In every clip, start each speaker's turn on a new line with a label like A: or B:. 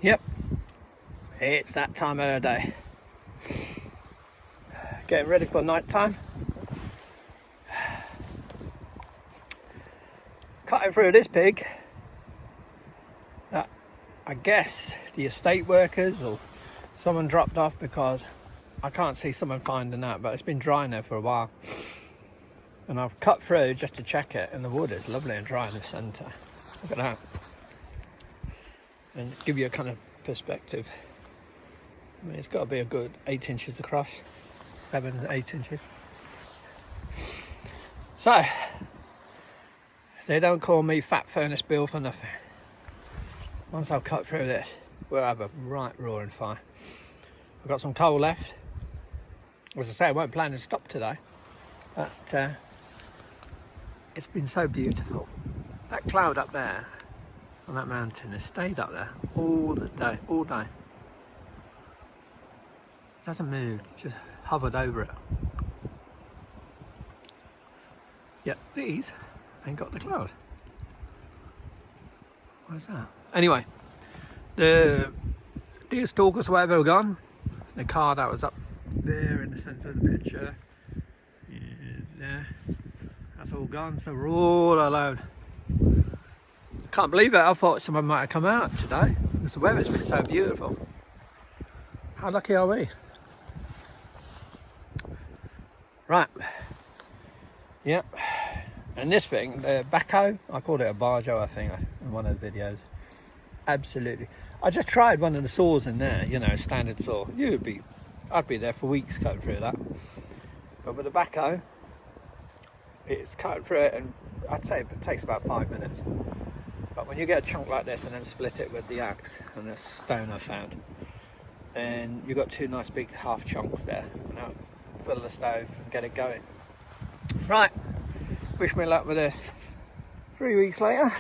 A: Yep, it's that time of the day. Getting ready for night time. Cutting through this pig that I guess the estate workers or someone dropped off, because I can't see someone finding that, but it's been drying there for a while. And I've cut through just to check it, and the wood is lovely and dry in the centre. Look at that. And give you a kind of perspective. I mean, it's got to be a good 8 inches across, 7 to 8 inches. So, they don't call me Fat Furnace Bill for nothing. Once I've cut through this, we'll have a right roaring fire. I've got some coal left. As I say, I won't plan to stop today, but it's been so beautiful. That cloud up there on that mountain has stayed up there all day. It hasn't moved, it's just hovered over it. Yet these ain't got the cloud. What's that? Anyway, the deer stalkers, wherever, are gone. The car that was up there in the centre of the picture is there. That's all gone, so we're all alone. Can't believe it. I thought someone might have come out today because the weather's been so beautiful. How lucky are we? Right. Yep. And this thing, the backhoe, I called it a barjo, I think, in one of the videos. Absolutely. I just tried one of the saws in there, you know, standard saw. I'd be there for weeks cutting through that. But with the backhoe, it's cutting through it, and I'd say it takes about 5 minutes. But when you get a chunk like this and then split it with the axe and the stone I found, and you've got two nice big half chunks there. Now fill the stove and get it going. Right, wish me luck with this. 3 weeks later,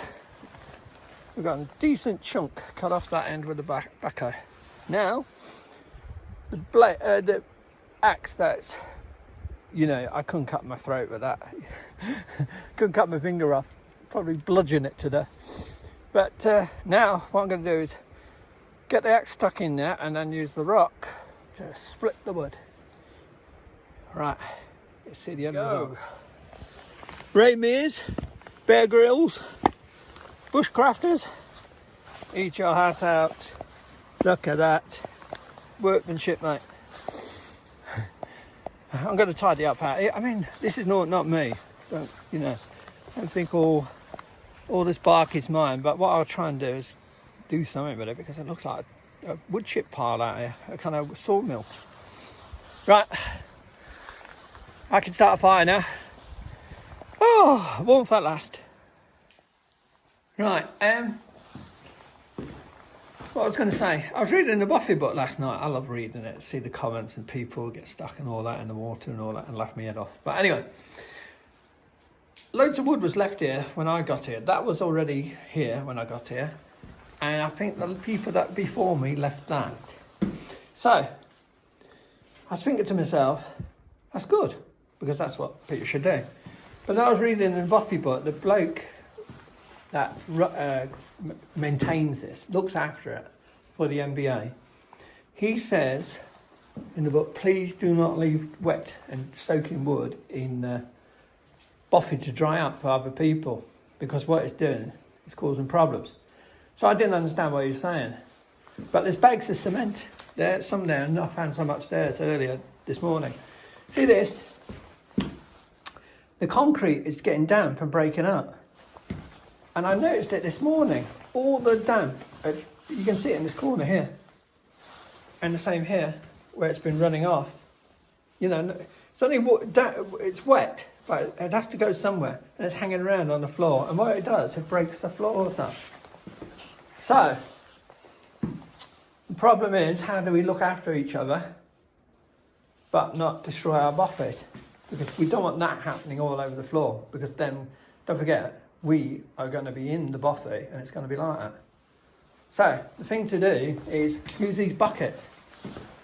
A: we've got a decent chunk cut off that end with the backhoe. Now, the axe that's, you know, I couldn't cut my throat with that. Couldn't cut my finger off. Probably bludgeon it to death. But now what I'm going to do is get the axe stuck in there and then use the rock to split the wood. Right, you see the end result. Ray Mears, Bear Grylls, bushcrafters, eat your heart out. Look at that workmanship, mate. I'm going to tidy up out. I mean, this is not me. Don't, you know, don't think all this bark is mine. But what I'll try and do is do something with it, because it looks like a wood chip pile out here, a kind of sawmill. Right, I can start a fire now. Oh, warmth at last. Right, what I was going to say, I was reading the Bothy book last night. I love reading it, see the comments and people get stuck and all that in the water and all that, and laugh me head off. But anyway, loads of wood was left here when I got here. That was already here when I got here. And I think the people that before me left that. So, I was thinking to myself, that's good, because that's what people should do. But I was reading in the Bothy book, the bloke that maintains this, looks after it for the NBA. He says in the book, please do not leave wet and soaking wood in Bothy to dry out for other people, because what it's doing is causing problems. So I didn't understand what he was saying. But there's bags of cement there, some there, and I found some upstairs earlier this morning. See this? The concrete is getting damp and breaking up. And I noticed it this morning. All the damp, you can see it in this corner here. And the same here, where it's been running off. You know, it's only it's wet, but it has to go somewhere. And it's hanging around on the floor. And what it does, it breaks the floors up. So, the problem is, how do we look after each other, but not destroy our Bothies? Because we don't want that happening all over the floor, because then, don't forget, we are going to be in the Bothy and it's going to be like that. So, the thing to do is use these buckets.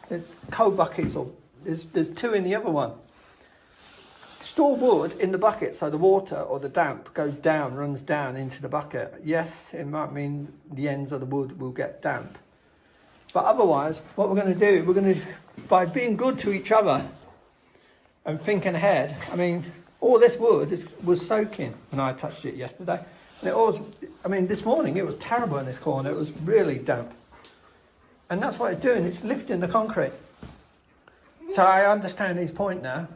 A: There's coal buckets, or there's two in the other one. Store wood in the bucket so the water or the damp goes down, runs down into the bucket. Yes, it might mean the ends of the wood will get damp, But otherwise, what we're going to do, by being good to each other and thinking ahead. I mean, all this wood was soaking when I touched it yesterday. And it was, I mean, this morning it was terrible in this corner. It was really damp. And that's what it's doing. It's lifting the concrete. So I understand his point now.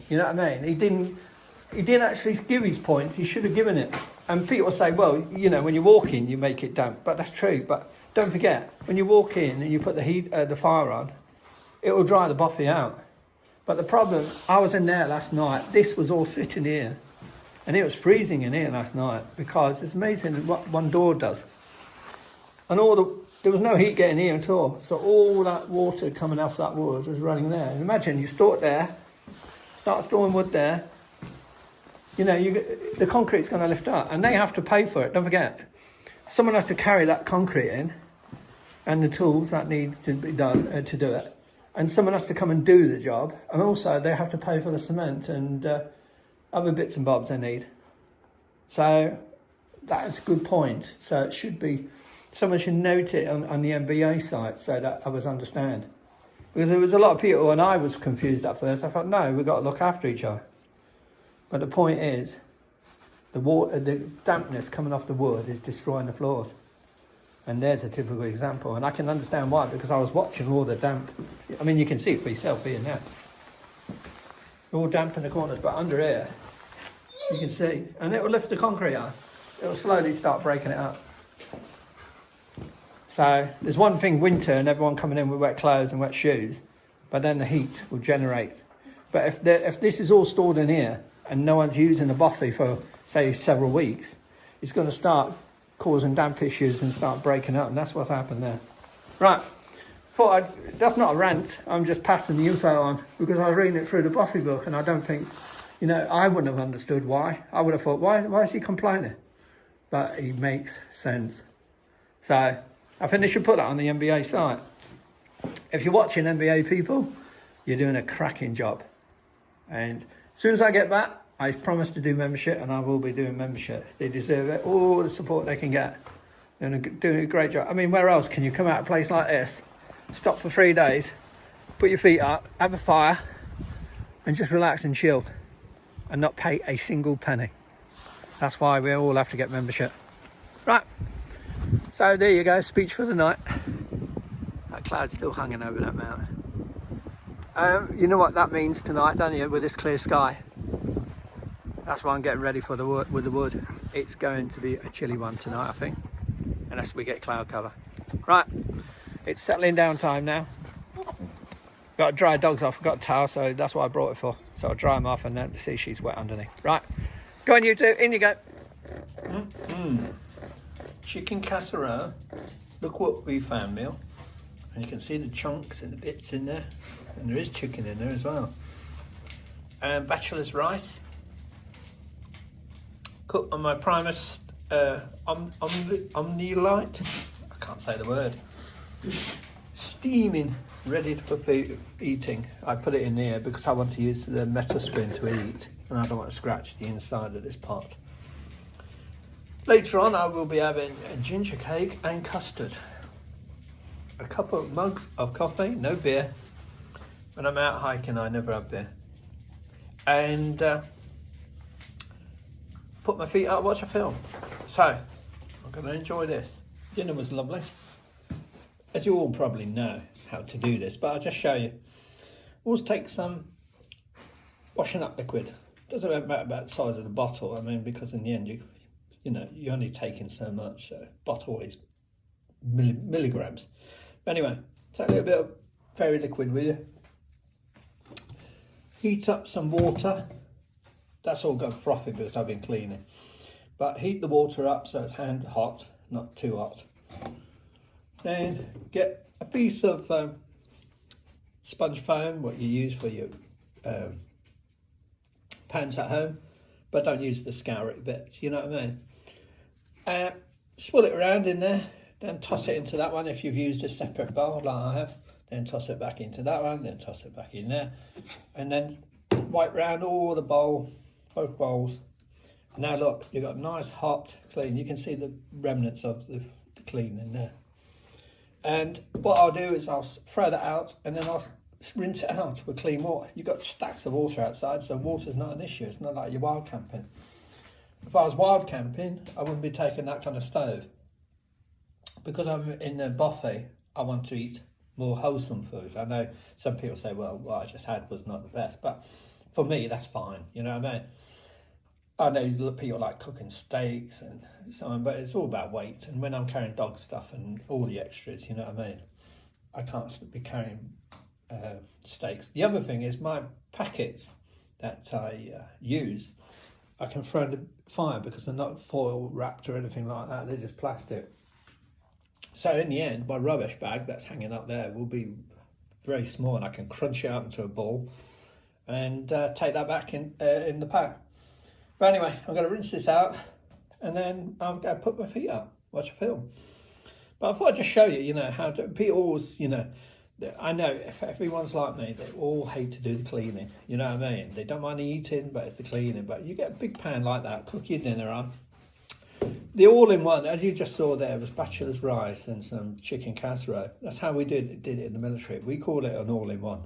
A: You know what I mean? He didn't actually give his point. He should have given it. And people say, well, you know, when you walk in, you make it damp. But that's true. But don't forget, when you walk in and you put the fire on, it will dry the Bothy out. But the problem, I was in there last night. This was all sitting here. And it was freezing in here last night because it's amazing what one door does. And there was no heat getting here at all. So all that water coming off that wood was running there. And imagine you store it there, start storing wood there. You know, the concrete's going to lift up and they have to pay for it. Don't forget, someone has to carry that concrete in and the tools that needs to be done to do it. And someone has to come and do the job. And also they have to pay for the cement and other bits and bobs they need. So that's a good point. So it should be, someone should note it on the MBA site so that others understand. Because there was a lot of people, and I was confused at first. I thought, no, we've got to look after each other. But the point is, the dampness coming off the wood is destroying the floors. And there's a typical example. And I can understand why, because I was watching all the damp. I mean, you can see it for yourself being there. All damp in the corners, but under here, you can see. And it will lift the concrete up. It will slowly start breaking it up. So there's one thing, winter, and everyone coming in with wet clothes and wet shoes, but then the heat will generate. But if this is all stored in here, and no one's using the Bothy for, say, several weeks, it's going to start causing damp issues and start breaking up, and that's what's happened there. Right, that's not a rant, I'm just passing the info on, because I was reading it through the Bothy book, and I don't think, you know, I wouldn't have understood why. I would have thought, why is he complaining? But he makes sense. So, I think they should put that on the MBA site. If you're watching MBA people, you're doing a cracking job. And as soon as I get back, I promise to do membership, and I will be doing membership. They deserve it, all the support they can get. They're doing a great job. I mean, where else can you come out a place like this, stop for 3 days, put your feet up, have a fire, and just relax and chill, and not pay a single penny? That's why we all have to get membership. Right, so there you go, speech for the night. That cloud's still hanging over that mountain. You know what that means tonight, don't you, with this clear sky? That's why I'm getting ready for the wood, with the wood. It's going to be a chilly one tonight, I think, unless we get cloud cover. Right, it's settling down time now. Got to dry dogs off, I've got a towel, so that's what I brought it for. So I'll dry them off and then see she's wet underneath. Right, go on you two, in you go. Chicken casserole. Look what we found, Neil. And you can see the chunks and the bits in there. And there is chicken in there as well. And bachelor's rice. Cooked on my Primus Omnilite. I can't say the word. Steaming, ready for eating. I put it in there because I want to use the metal spoon to eat. And I don't want to scratch the inside of this pot. Later on, I will be having a ginger cake and custard. A couple of mugs of coffee, no beer. When I'm out hiking, I never have beer. And put my feet up, watch a film. So, I'm going to enjoy this. Dinner was lovely. As you all probably know how to do this, but I'll just show you. Always take some washing up liquid. Doesn't matter about the size of the bottle, I mean, because in the end, you know, you're only taking so much, so bottle is milligrams. But anyway, take a little bit of fairy liquid with you. Heat up some water. That's all gone frothy because I've been cleaning. But heat the water up so it's hand hot, not too hot. Then get a piece of sponge foam, what you use for your pans at home, but don't use the scouring bits, you know what I mean? Swirl it around in there, then toss it into that one if you've used a separate bowl like I have. Then toss it back into that one, then toss it back in there, and then wipe round all the bowl, both bowls. Now look, you've got nice, hot, clean. You can see the remnants of the clean in there. And what I'll do is I'll throw that out and then I'll rinse it out with clean water. You've got stacks of water outside, so water's not an issue. It's not like you're wild camping. If I was wild camping, I wouldn't be taking that kind of stove. Because I'm in the Bothy, I want to eat more wholesome food. I know some people say, well, what I just had was not the best, but for me, that's fine. You know what I mean? I know people like cooking steaks and so on, but it's all about weight. And when I'm carrying dog stuff and all the extras, you know what I mean? I can't be carrying steaks. The other thing is my packets that I use, I can throw in the fire because they're not foil wrapped or anything like that. They're just plastic. So in the end, my rubbish bag that's hanging up there will be very small, and I can crunch it out into a ball and take that back in the pack. But anyway, I'm going to rinse this out and then I'm going to put my feet up, watch a film. But I thought I'd just show you, you know, how people always, you know, I know if everyone's like me, they all hate to do the cleaning, you know what I mean? They don't mind the eating, but it's the cleaning. But you get a big pan like that, cook your dinner on. The all-in-one, as you just saw there, was bachelor's rice and some chicken casserole. That's how we did it in the military. We call it an all-in-one.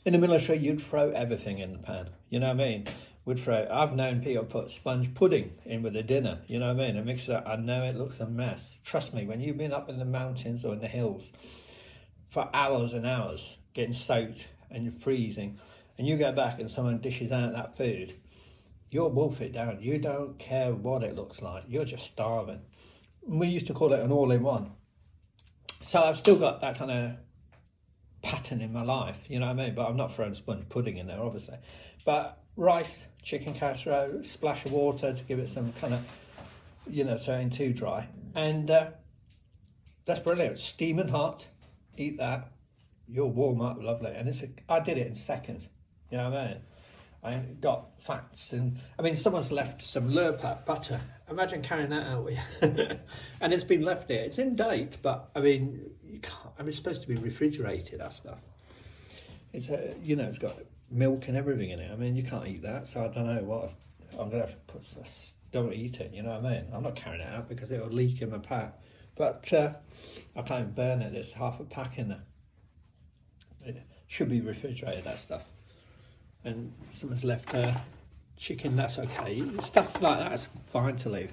A: In the military, you'd throw everything in the pan, you know what I mean? I've known people put sponge pudding in with the dinner, you know what I mean? A mixer, I know it looks a mess. Trust me, when you've been up in the mountains or in the hills for hours and hours, getting soaked and you're freezing, and you go back and someone dishes out that food, you'll wolf it down. You don't care what it looks like. You're just starving. We used to call it an all-in-one. So I've still got that kind of pattern in my life, you know what I mean? But I'm not throwing sponge pudding in there, obviously. But rice, chicken casserole, splash of water to give it some kind of, you know, so it ain't too dry. And that's brilliant. Steaming hot, eat that. You'll warm up, lovely. And I did it in seconds, you know what I mean? I got fats, and I mean, someone's left some Lurpak butter. Imagine carrying that out with you. And it's been left there. It's in date, but I mean, you can't. I mean, it's supposed to be refrigerated, that stuff. It's you know, it's got milk and everything in it. I mean, you can't eat that, so I don't know what I'm gonna have to put. Don't eat it. You know what I mean? I'm not carrying it out because it'll leak in my pack. But I can't burn it. There's half a pack in there. It should be refrigerated, that stuff. And someone's left chicken, that's okay. Stuff like that's fine to leave.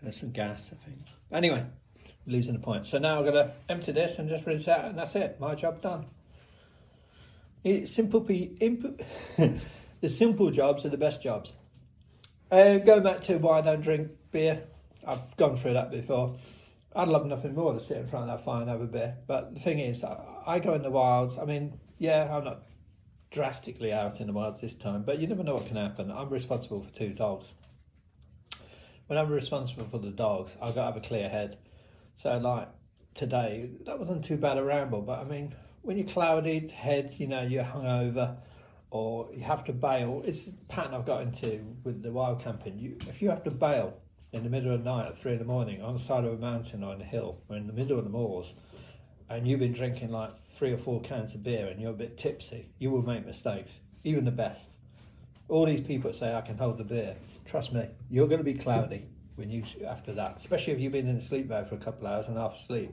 A: There's some gas, I think. Anyway, losing the point. So now I'm going to empty this and just rinse out, and that's it. My job done. It's simple. The simple jobs are the best jobs. Going back to why I don't drink beer, I've gone through that before. I'd love nothing more to sit in front of that fire and have a beer. But the thing is, I go in the wilds. I mean, yeah, I'm not drastically out in the wilds this time, but you never know what can happen. I'm responsible for 2 dogs. When I'm responsible for the dogs, I've got to have a clear head. So like today, that wasn't too bad a ramble, but I mean, when you're clouded head, you know, you're hungover or you have to bail. It's a pattern I've got into with the wild camping. If you have to bail in the middle of the night at 3 a.m. on the side of a mountain or on a hill or in the middle of the moors, and you've been drinking like 3 or 4 cans of beer and you're a bit tipsy, you will make mistakes, even the best. All these people that say I can hold the beer, trust me, you're going to be cloudy after that, especially if you've been in the sleep bag for a couple of hours and half asleep.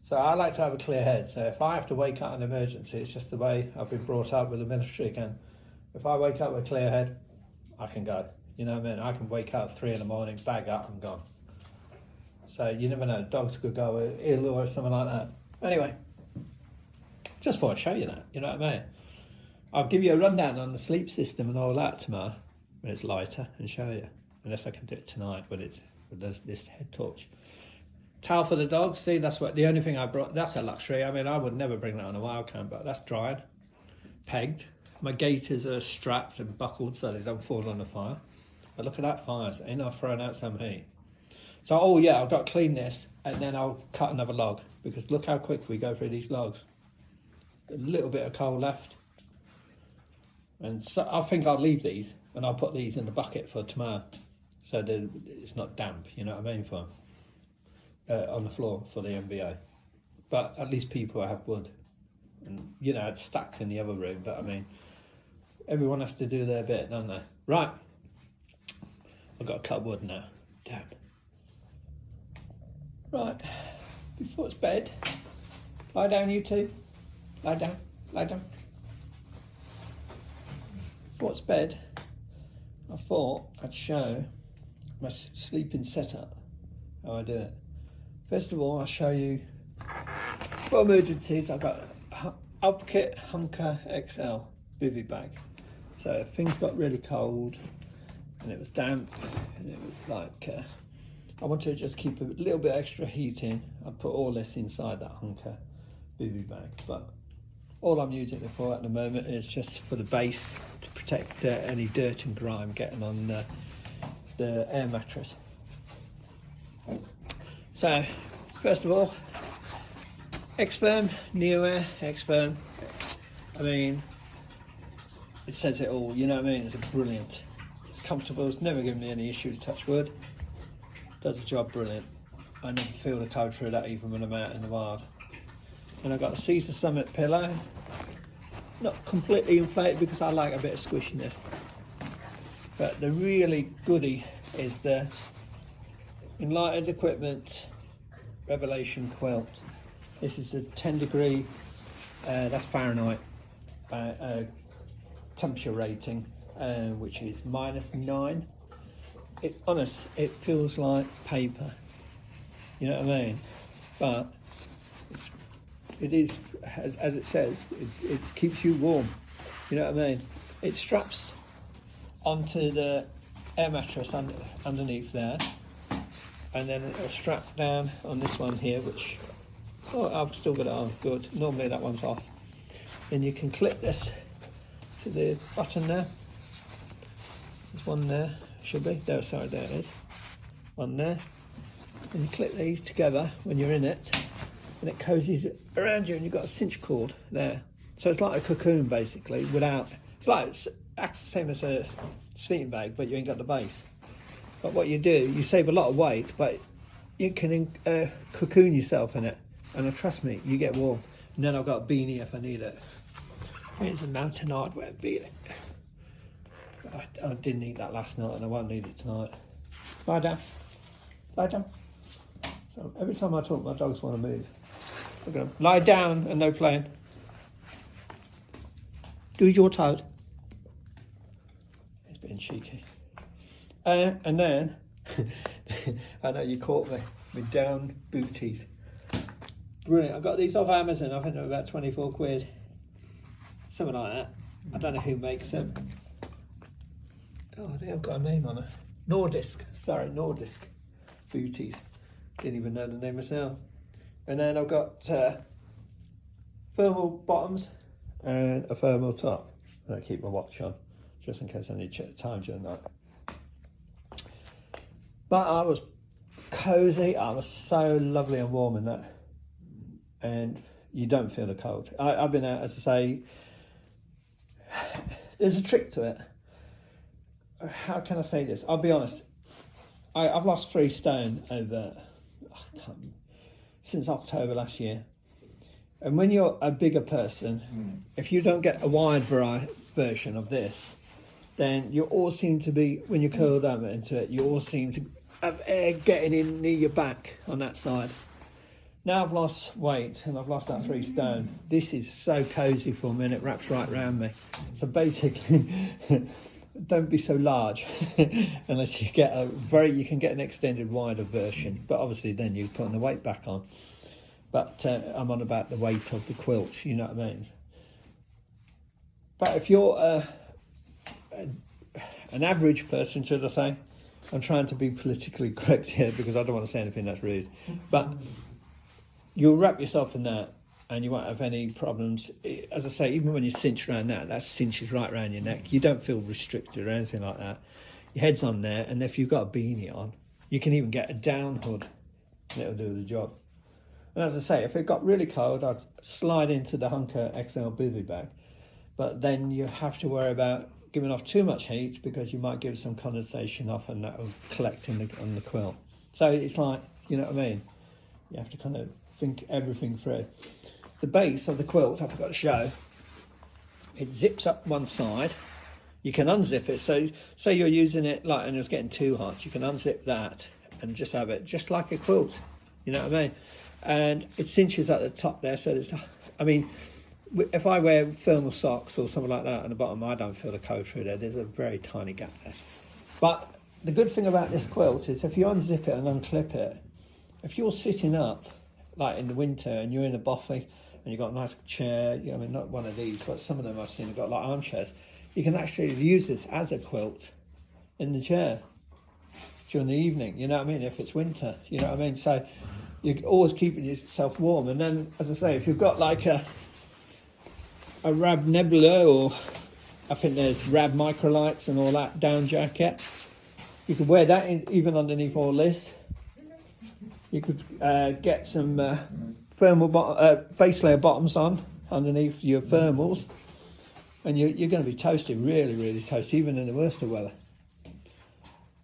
A: So I like to have a clear head. So if I have to wake up in an emergency, it's just the way I've been brought up with the military again. If I wake up with a clear head, I can go. You know what I mean? I can wake up at 3 a.m, bag up and gone. So you never know, dogs could go ill or something like that. Anyway, just thought I'd show you that, you know what I mean? I'll give you a rundown on the sleep system and all that tomorrow when it's lighter and show you. Unless I can do it tonight when it's with this head torch. Towel for the dogs, see, that's the only thing I brought. That's a luxury. I mean, I would never bring that on a wild camp, but that's dried, pegged. My gaiters are strapped and buckled so they don't fall on the fire. But look at that fire, ain't I throwing out some heat? So, oh yeah, I've got to clean this and then I'll cut another log because look how quick we go through these logs. A little bit of coal left. And so I think I'll leave these and I'll put these in the bucket for tomorrow. So that it's not damp, you know what I mean, for on the floor for the MBA. But at least people have wood. And, you know, it's stacked in the other room, but I mean, everyone has to do their bit, don't they? Right. I've got to cut wood now. Damn. Right. before it's bed, lie down you two, lie down, lie down. Before it's bed, I thought I'd show my sleeping setup, how I do it. First of all, I'll show you, for emergencies, I've got etiquette Hunker XL bivy bag. So if things got really cold and it was damp and it was like, I wanted to just keep a little bit extra heat in, I'd put all this inside that Hunker bivy bag. But all I'm using it for at the moment is just for the base, to protect any dirt and grime getting on the air mattress. So first of all, X-Firm, Neo-Air, X-Firm. I mean, it says it all, you know what I mean? It's brilliant. It's comfortable, it's never given me any issue to touch wood. Does the job brilliant. I never feel the cold through that even when I'm out in the wild. And I've got a Cedar Summit pillow. Not completely inflated because I like a bit of squishiness. But the really goodie is the Enlightened Equipment Revelation quilt. This is a 10 degree, that's Fahrenheit, temperature rating, which is -9. It feels like paper, you know what I mean? But it is, as it says, it keeps you warm, you know what I mean? It straps onto the air mattress underneath there, and then it'll strap down on this one here, which, oh, I've still got it on, good. Normally that one's off. Then you can clip this to the button there. There's one there, should be. There, sorry, there it is. One there. And you clip these together when you're in it, and it cozies around you, and you've got a cinch cord there. So it's like a cocoon basically, without, it acts the same as a sleeping bag, but you ain't got the base. But what you do, you save a lot of weight, but you can cocoon yourself in it. And trust me, you get warm. And then I've got a beanie if I need it. Here's a mountain hardware beanie. I didn't eat that last night and I won't need it tonight. Lie down. Lie down. So every time I talk, my dogs want to move. Look at them. Lie down and no playing. Do your toad. It's being cheeky. And then, I know you caught me with down booties. Brilliant. I got these off Amazon. I think they're about 24 quid. Something like that. I don't know who makes them. Oh, they have got a name on it. Nordisk. Nordisk booties. Didn't even know the name myself. And then I've got thermal bottoms and a thermal top. And I keep my watch on, just in case I need to check the time during the night. But I was cozy. I was so lovely and warm in that. And you don't feel the cold. I've been out, as I say, there's a trick to it. How can I say this? I'll be honest. I've lost 3 stone over since October last year. And when you're a bigger person, if you don't get a wide variety version of this, then you all seem to be, when you're curled up into it, you all seem to have air getting in near your back on that side. Now I've lost weight and I've lost that 3 stone. This is so cozy for me and it wraps right around me. So basically, don't be so large unless you get you can get an extended wider version, but obviously then you're putting the weight back on. But I'm on about the weight of the quilt, you know what I mean? But if you're an average person, should I say, I'm trying to be politically correct here because I don't want to say anything that's rude, but you'll wrap yourself in that and you won't have any problems. As I say, even when you cinch around that cinches right around your neck. You don't feel restricted or anything like that. Your head's on there, and if you've got a beanie on, you can even get a down hood and it'll do the job. And as I say, if it got really cold, I'd slide into the Hunker XL bivy bag. But then you have to worry about giving off too much heat because you might give some condensation off and that will collect on the quilt. So it's like, you know what I mean? You have to kind of think everything through. The base of the quilt, I forgot to show, it zips up one side. You can unzip it. So say you're using it and it's getting too hot, you can unzip that and just have it just like a quilt. You know what I mean? and it cinches at the top there. So there's, I mean, if I wear thermal socks or something like that on the bottom, I don't feel the cold through there. There's a very tiny gap there. But the good thing about this quilt is if you unzip it and unclip it, if you're sitting up, like in the winter, and you're in a bothy, and you've got a nice chair, I mean, not one of these, but some of them I've seen have got like armchairs, you can actually use this as a quilt in the chair during the evening, you know what I mean, if it's winter, you know what I mean? So you're always keeping yourself warm. And then, as I say, if you've got like a Rab Nebula, or I think there's Rab Microlights and all that down jacket, you could wear that even underneath all this. You could get some thermal base layer bottoms on underneath your thermals, and you're going to be toasted, really, really toasted, even in the worst of weather.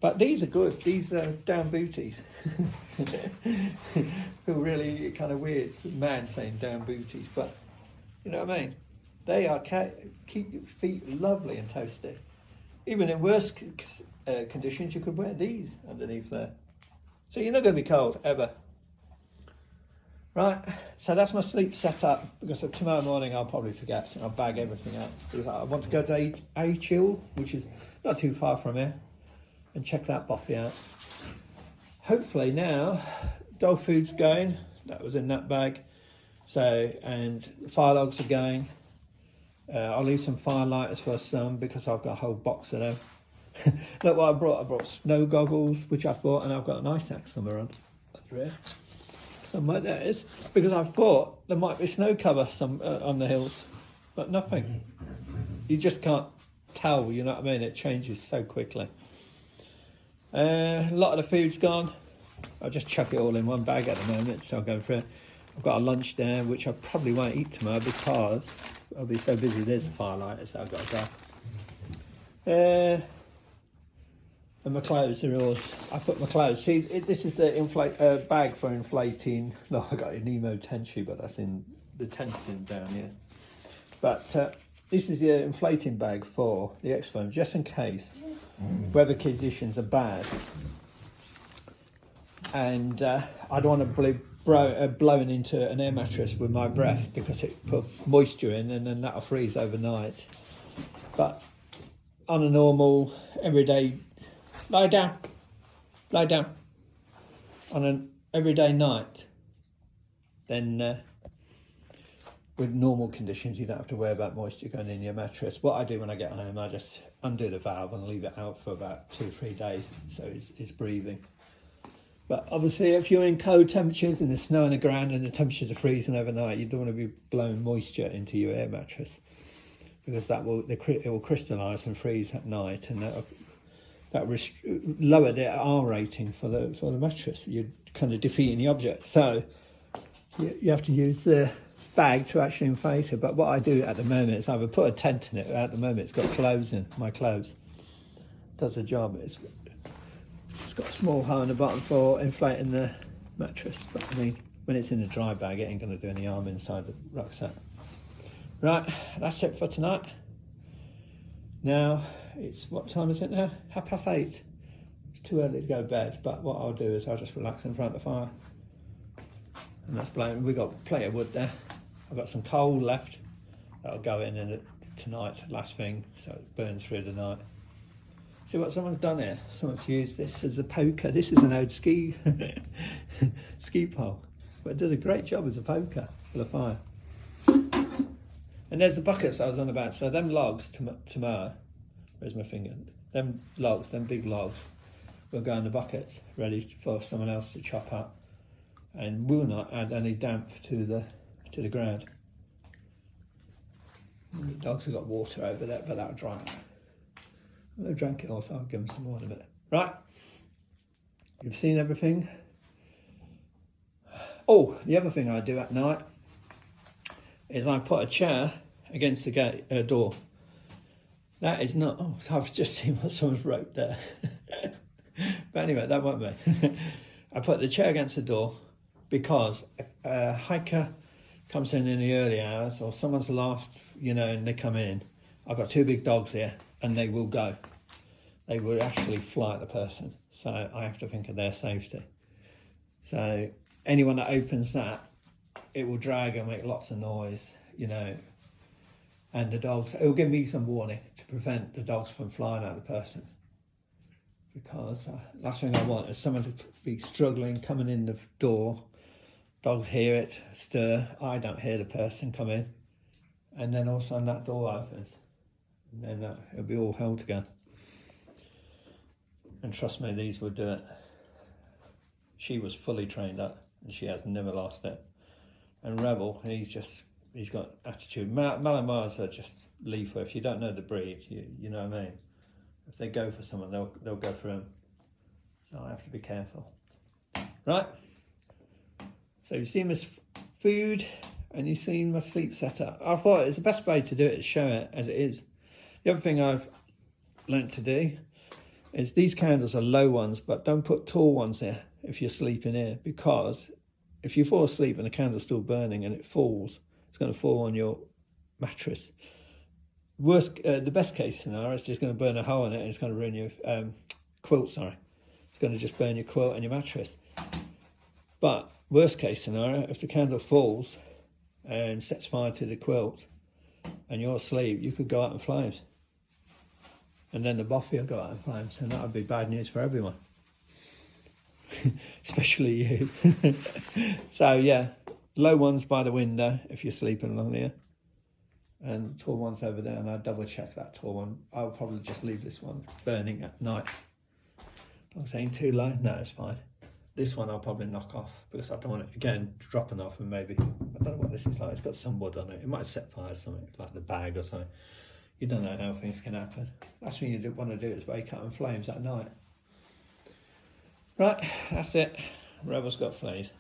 A: But these are good. These are down booties. Feel really kind of weird, man saying down booties, but you know what I mean? They are keep your feet lovely and toasty. Even in worse conditions, you could wear these underneath there. So you're not going to be cold, ever. Right, so that's my sleep setup, because tomorrow morning I'll probably forget. I'll bag everything up, because I want to go to A Chill, which is not too far from here, and check that Bothy out. Hopefully now, dog food's going. That was in that bag. So, and the fire logs are going. I'll leave some fire lighters for some, because I've got a whole box of them. Look what I brought. I brought snow goggles, which I've bought, and I've got an ice axe somewhere on. That's rare. Somewhere there is, because I thought there might be snow cover on the hills, but nothing. You just can't tell, you know what I mean? It changes so quickly. A lot of the food's gone. I'll just chuck it all in one bag at the moment, so I'll go for it. I've got a lunch there, which I probably won't eat tomorrow, because I'll be so busy. There's the firelighter, so I've got to go. And my clothes are yours. I put my clothes. See, this is the bag for inflating. No, I got a Nemo Tenchi, but that's in the tent down here. But this is the inflating bag for the X-Foam, just in case weather conditions are bad. And I don't want to be blowing into an air mattress with my breath, because it put moisture in, and then that'll freeze overnight. But on a normal, everyday, lie down on an everyday night, then with normal conditions you don't have to worry about moisture going in your mattress. What I do when I get home, I just undo the valve and leave it out for about 2 or 3 days, so it's breathing. But obviously if you're in cold temperatures and there's snow on the ground and the temperatures are freezing overnight, you don't want to be blowing moisture into your air mattress, because it will crystallise and freeze at night, and that lower the R rating for the mattress. You're kind of defeating the object. So you have to use the bag to actually inflate it. But what I do at the moment is either put a tent in it. At the moment, it's got clothes in. My clothes does the job. It's got a small hole in the bottom for inflating the mattress. But I mean, when it's in the dry bag, it ain't going to do any harm inside the rucksack. Right, that's it for tonight. Now, what time is it now? 8:30. It's too early to go to bed, but what I'll do is I'll just relax in front of the fire. And that's blowing. We've got plenty of wood there. I've got some coal left that'll go in it tonight, last thing, so it burns through the night. See what someone's done here? Someone's used this as a poker. This is an old ski pole, but it does a great job as a poker for the fire. And there's the buckets I was on about. So them logs tomorrow, where's my finger? Them logs, them big logs, will go in the buckets, ready for someone else to chop up, and will not add any damp to the ground. The dogs have got water over there, but that'll dry out. They've drank it all, so I'll give them some more in a minute. Right, you've seen everything. Oh, the other thing I do at night is I put a chair against the door. That is not, oh, I've just seen what someone's wrote there. But anyway, that won't be. I put the chair against the door because a hiker comes in the early hours, or someone's lost, and they come in. I've got 2 big dogs here, and they will go. They will actually fly at the person. So I have to think of their safety. So anyone that opens that, it will drag and make lots of noise, you know. And the dogs, it will give me some warning to prevent the dogs from flying at the person. Because last thing I want is someone to be struggling, coming in the door, dogs hear it, stir, I don't hear the person come in, and then all of a sudden that door opens, and then it'll be all hell together. And trust me, these would do it. She was fully trained up, and she has never lost it. And Rebel, he's got attitude. Malamars are just lethal. If you don't know the breed, you know what I mean. If they go for someone, they'll go for him. So I have to be careful. Right. So you've seen this food, and you've seen my sleep setup. I thought it's the best way to do it is show it as it is. The other thing I've learnt to do is these candles are low ones, but don't put tall ones here if you're sleeping here, because if you fall asleep and the candle's still burning and it falls, it's going to fall on your mattress. The best case scenario is just going to burn a hole in it and it's going to ruin your quilt, sorry. It's going to just burn your quilt and your mattress. But worst case scenario, if the candle falls and sets fire to the quilt and you're asleep, you could go out in flames. And then the Bothy will go out in flames, and that would be bad news for everyone. Especially you. So yeah, low ones by the window if you're sleeping along here, and tall ones over there, and I'll double check that tall one. I'll probably just leave this one burning at night. I'm saying too low? No, it's fine. This one I'll probably knock off because I don't want it, again, dropping off, and maybe, I don't know what this is like, it's got some wood on it. It might set fire to something, like the bag or something. You don't know how things can happen. Last thing you want to do is wake up in flames at night. Right, that's it. Rebel's got fleas.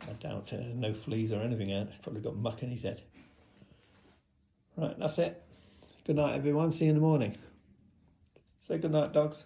A: I doubt it. There's no fleas or anything out. He's probably got muck in his head. Right, that's it. Good night, everyone. See you in the morning. Say good night, dogs.